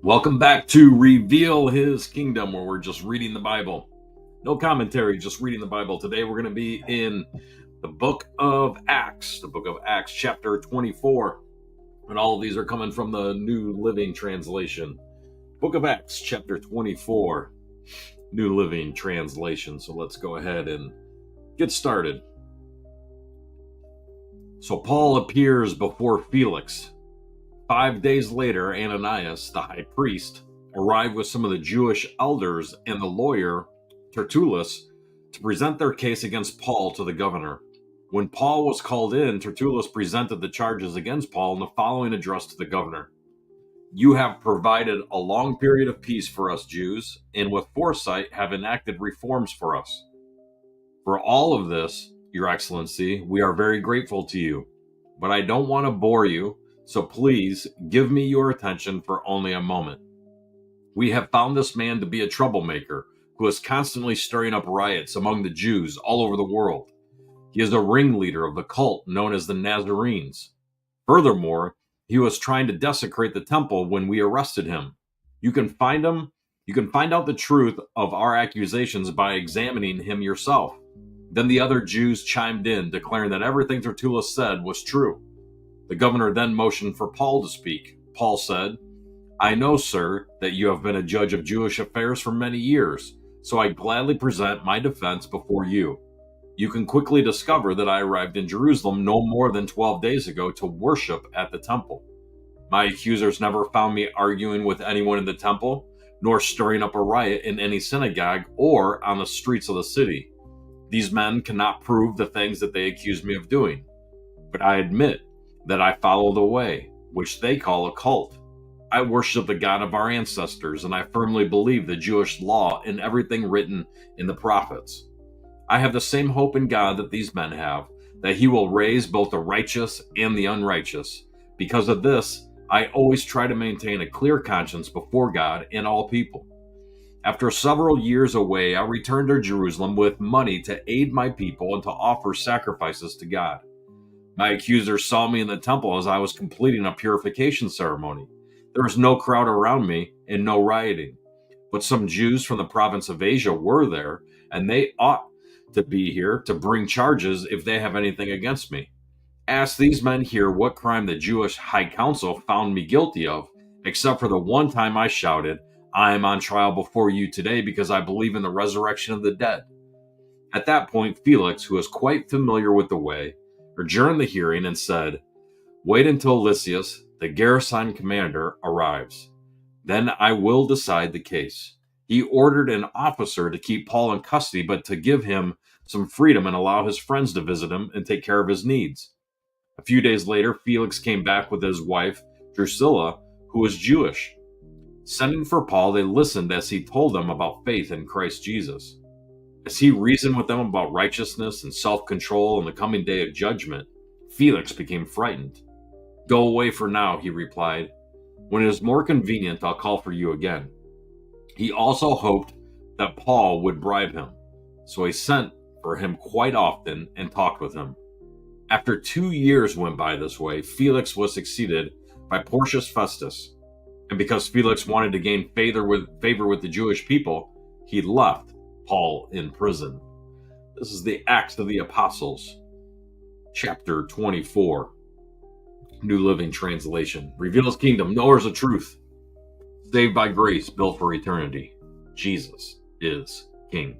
Welcome back to Reveal His Kingdom, where we're just reading the Bible. No commentary, just reading the Bible. Today we're going to be in the book of Acts, chapter 24. And all of these are coming from the New Living Translation. Book of Acts, chapter 24, New Living Translation. So let's go ahead and get started. So Paul appears before Felix. 5 days later, Ananias, the high priest, arrived with some of the Jewish elders and the lawyer, Tertullus, to present their case against Paul to the governor. When Paul was called in, Tertullus presented the charges against Paul in the following address to the governor. You have provided a long period of peace for us Jews, and with foresight have enacted reforms for us. For all of this, Your Excellency, we are very grateful to you, but I don't want to bore you, so please give me your attention for only a moment. We have found this man to be a troublemaker who is constantly stirring up riots among the Jews all over the world. He is a ringleader of the cult known as the Nazarenes. Furthermore, he was trying to desecrate the temple when we arrested him. You can find out the truth of our accusations by examining him yourself. Then the other Jews chimed in, declaring that everything Tertullus said was true. The governor then motioned for Paul to speak. Paul said, I know, sir, that you have been a judge of Jewish affairs for many years, so I gladly present my defense before you. You can quickly discover that I arrived in Jerusalem no more than 12 days ago to worship at the temple. My accusers never found me arguing with anyone in the temple, nor stirring up a riot in any synagogue or on the streets of the city. These men cannot prove the things that they accuse me of doing. But I admit that I follow the way, which they call a cult. I worship the God of our ancestors, and I firmly believe the Jewish law and everything written in the prophets. I have the same hope in God that these men have, that he will raise both the righteous and the unrighteous. Because of this, I always try to maintain a clear conscience before God and all people. After several years away, I returned to Jerusalem with money to aid my people and to offer sacrifices to God. My accusers saw me in the temple as I was completing a purification ceremony. There was no crowd around me and no rioting. But some Jews from the province of Asia were there, and they ought to be here to bring charges if they have anything against me. Ask these men here what crime the Jewish High Council found me guilty of, except for the one time I shouted, I am on trial before you today because I believe in the resurrection of the dead. At that point, Felix, who was quite familiar with the way, adjourned the hearing and said, Wait until Lysias, the garrison commander, arrives. Then I will decide the case. He ordered an officer to keep Paul in custody, but to give him some freedom and allow his friends to visit him and take care of his needs. A few days later, Felix came back with his wife, Drusilla, who was Jewish. Sending for Paul, they listened as he told them about faith in Christ Jesus. As he reasoned with them about righteousness and self-control and the coming day of judgment, Felix became frightened. Go away for now, he replied. When it is more convenient, I'll call for you again. He also hoped that Paul would bribe him, so he sent for him quite often and talked with him. After 2 years went by this way, Felix was succeeded by Porcius Festus. And because Felix wanted to gain favor with the Jewish people, he left Paul in prison. This is the Acts of the Apostles, chapter 24, New Living Translation. Reveal His kingdom, knowers of truth, saved by grace, built for eternity. Jesus is King.